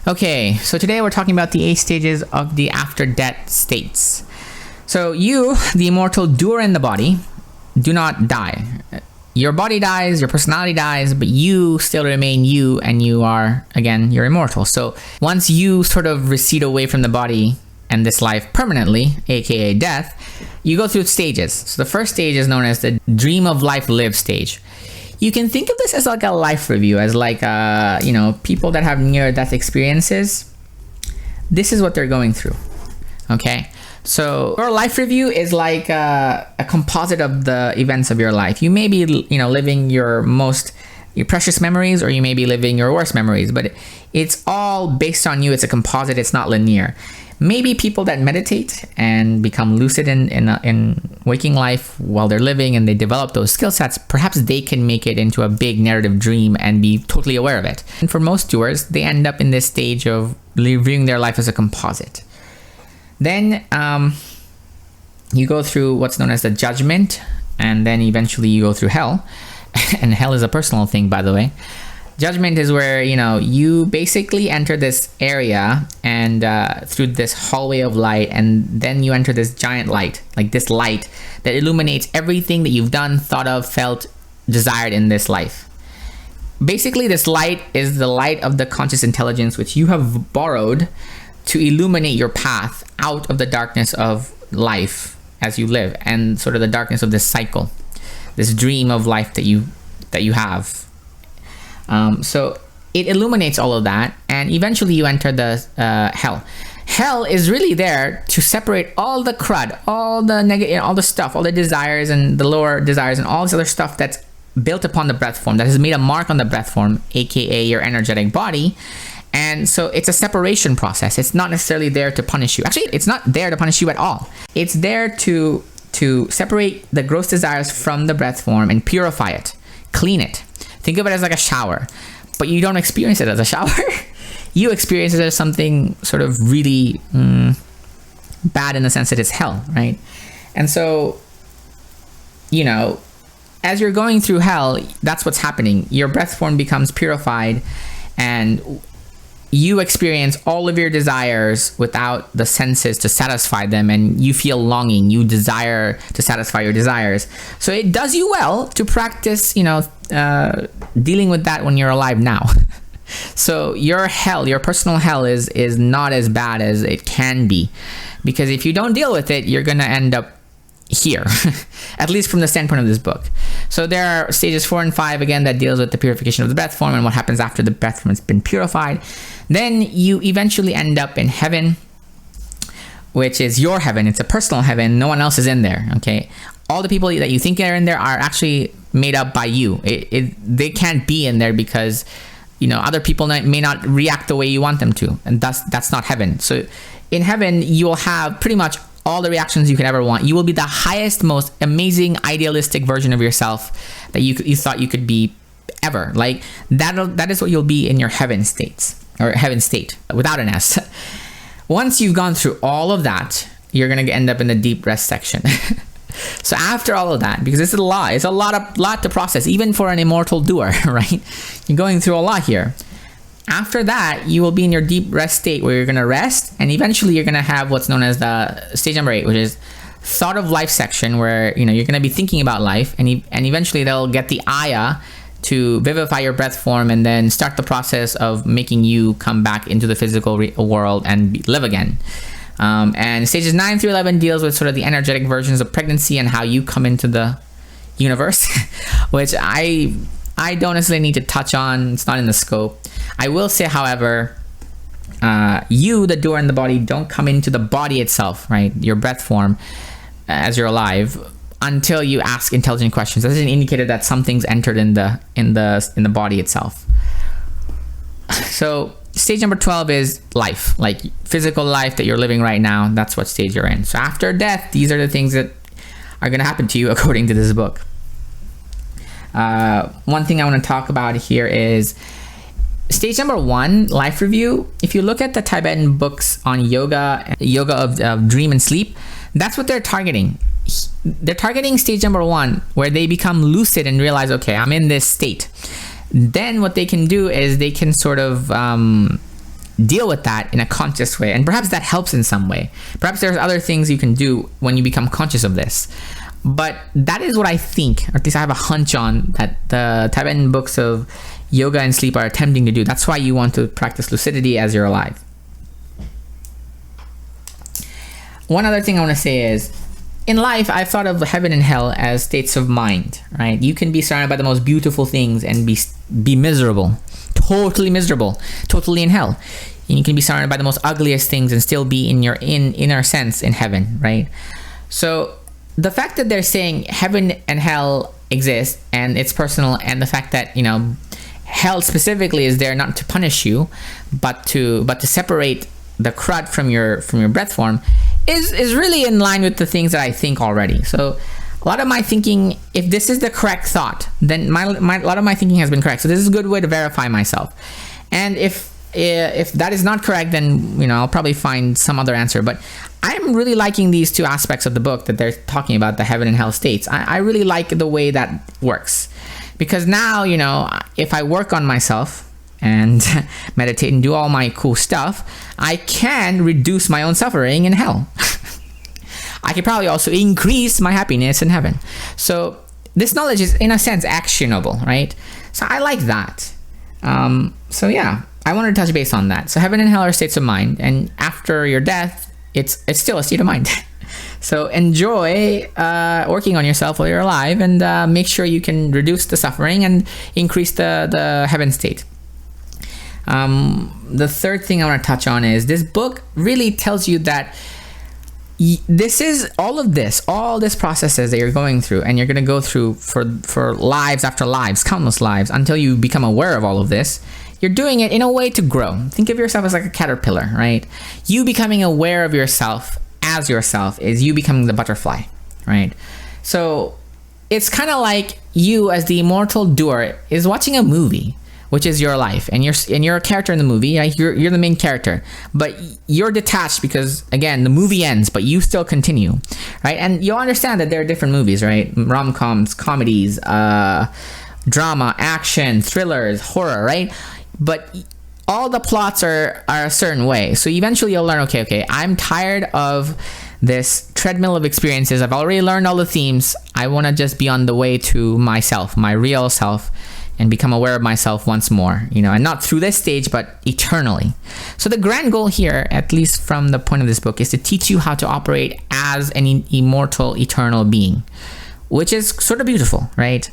Okay, so today we're talking about the 8 stages of the after-death states. So you, the immortal doer in the body, do not die. Your body dies, your personality dies, but you still remain you, and you are, again, you're immortal. So once you sort of recede away from the body and this life permanently, aka death, you go through stages. So the first stage is known as the dream of life lived stage. You can think of this as like a life review, as like, people that have near-death experiences. This is what they're going through, okay? So your life review is like a composite of the events of your life. You may be, living your precious memories, or you may be living your worst memories, but it's all based on you. It's a composite. It's not linear. Maybe people that meditate and become lucid in waking life while they're living, and they develop those skill sets, perhaps they can make it into a big narrative dream and be totally aware of it. And for most doers, they end up in this stage of reviewing their life as a composite. Then you go through what's known as the judgment, and then eventually you go through hell. And hell is a personal thing, by the way. Judgment is where, you basically enter this area and through this hallway of light, and then you enter this giant light, like this light that illuminates everything that you've done, thought of, felt, desired in this life. Basically, this light is the light of the conscious intelligence which you have borrowed to illuminate your path out of the darkness of life as you live, and sort of the darkness of this cycle, this dream of life that you have. So it illuminates all of that, and eventually you enter the hell. Hell is really there to separate all the crud, all the negative, all the stuff, all the desires and the lower desires and all this other stuff that's built upon the breath form, that has made a mark on the breath form, aka your energetic body. And so it's a separation process. It's not necessarily there to punish you. Actually, it's not there to punish you at all. It's there to separate the gross desires from the breath form and purify it, clean it. Think of it as like a shower, but you don't experience it as a shower. You experience it as something sort of really bad, in the sense that it's hell, right? And so, as you're going through hell, that's what's happening. Your breath form becomes purified, and you experience all of your desires without the senses to satisfy them, and you feel longing. You desire to satisfy your desires. So it does you well to practice, dealing with that when you're alive now. So your hell, your personal hell is not as bad as it can be, because if you don't deal with it, you're gonna end up here, at least from the standpoint of this book. So there are stages 4 and 5, again, that deals with the purification of the breath form and what happens after the breath form has been purified. Then you eventually end up in heaven, which is your heaven. It's a personal heaven. No one else is in there, okay? All the people that you think are in there are actually made up by you. They can't be in there because, other people may not react the way you want them to, and that's not heaven. So in heaven, you will have pretty much all the reactions you could ever want. You will be the highest, most amazing, idealistic version of yourself that you thought you could be ever. Like that is what you'll be in your heaven states, or heaven state without an S. Once you've gone through all of that, you're gonna end up in the deep rest section. So after all of that, because it's a lot to process, even for an immortal doer, right? You're going through a lot here. After that, you will be in your deep rest state, where you're going to rest, and eventually you're going to have what's known as the stage number 8, which is thought of life section, where you're going to be thinking about life, and eventually they'll get the Aya to vivify your breath form, and then start the process of making you come back into the physical world and live again. And stages 9 through 11 deals with sort of the energetic versions of pregnancy and how you come into the universe, which I don't necessarily need to touch on. It's not in the scope. I will say, however, you, the doer in the body, don't come into the body itself, right? Your breath form, as you're alive, until you ask intelligent questions. That's an indicator that something's entered in the body itself. So stage number 12 is life, like physical life that you're living right now. That's what stage you're in. So after death, these are the things that are going to happen to you according to this book. One thing I want to talk about here is stage number 1, life review. If you look at the Tibetan books on yoga of dream and sleep, that's what they're targeting. They're targeting stage number 1, where they become lucid and realize, okay, I'm in this state. Then what they can do is they can sort of deal with that in a conscious way, and perhaps that helps in some way. Perhaps there's other things you can do when you become conscious of this. But that is what I think, or at least I have a hunch on, that the Tibetan books of yoga and sleep are attempting to do. That's why you want to practice lucidity as you're alive. One other thing I want to say is, in life, I've thought of heaven and hell as states of mind, right? You can be surrounded by the most beautiful things and be miserable, totally in hell. And you can be surrounded by the most ugliest things and still be in your inner sense in heaven, right? So the fact that they're saying heaven and hell exist and it's personal, and the fact that, you know, hell specifically is there not to punish you, but to separate the crud from your breath form, is really in line with the things that I think already. So a lot of my thinking, if this is the correct thought, then a lot of my thinking has been correct. So this is a good way to verify myself. And if that is not correct, then, you know, I'll probably find some other answer. But I'm really liking these two aspects of the book that they're talking about, the heaven and hell states. I really like the way that works, because now, you know, if I work on myself and meditate and do all my cool stuff, I can reduce my own suffering in hell. I could probably also increase my happiness in heaven. So this knowledge is, in a sense, actionable, right? So I like that. So yeah, I wanted to touch base on that. So heaven and hell are states of mind, and after your death, it's still a state of mind. So enjoy working on yourself while you're alive, and make sure you can reduce the suffering and increase the heaven state. The third thing I want to touch on is this book really tells you that this is all this processes that you're going through, and you're going to go through for lives after lives, countless lives, until you become aware of all of this. You're doing it in a way to grow. Think of yourself as like a caterpillar, right? You becoming aware of yourself as yourself is you becoming the butterfly, right? So it's kind of like you as the immortal doer is watching a movie, which is your life, and you're a character in the movie, right? You're the main character, but you're detached because, again, the movie ends, but you still continue, right? And you'll understand that there are different movies, right? Rom-coms, comedies, drama, action, thrillers, horror, right? But all the plots are a certain way. So eventually you'll learn, okay, I'm tired of this treadmill of experiences. I've already learned all the themes. I want to just be on the way to myself, my real self, and become aware of myself once more, you know, and not through this stage, but eternally. So the grand goal here, at least from the point of this book, is to teach you how to operate as an immortal, eternal being, which is sort of beautiful, right?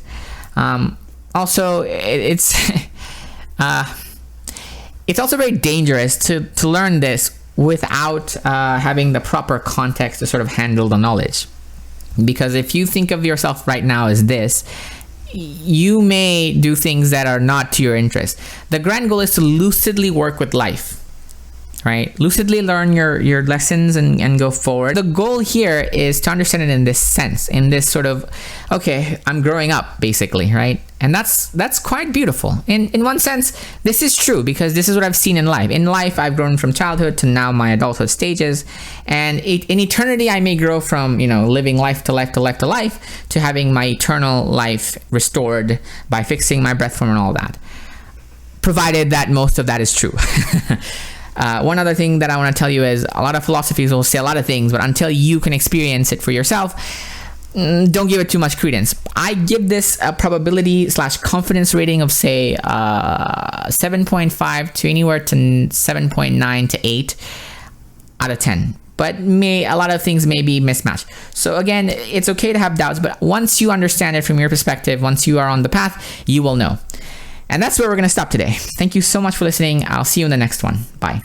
Also, it's also very dangerous to learn this without having the proper context to sort of handle the knowledge. Because if you think of yourself right now as this, you may do things that are not to your interest. The grand goal is to lucidly work with life, right? Lucidly learn your lessons and go forward. The goal here is to understand it in this sense, in this sort of, okay, I'm growing up, basically, right? And that's quite beautiful. In one sense, this is true, because this is what I've seen in life. In life, I've grown from childhood to now my adulthood stages. And in eternity, I may grow from, you know, living life to life to life to life to having my eternal life restored by fixing my breath form and all that, provided that most of that is true. One other thing that I want to tell you is a lot of philosophies will say a lot of things, but until you can experience it for yourself, don't give it too much credence. I give this a probability / confidence rating of, say, 7.5 to anywhere to 7.9 to 8 out of 10. But a lot of things may be mismatched. So again, it's okay to have doubts, but once you understand it from your perspective, once you are on the path, you will know. And that's where we're going to stop today. Thank you so much for listening. I'll see you in the next one. Bye.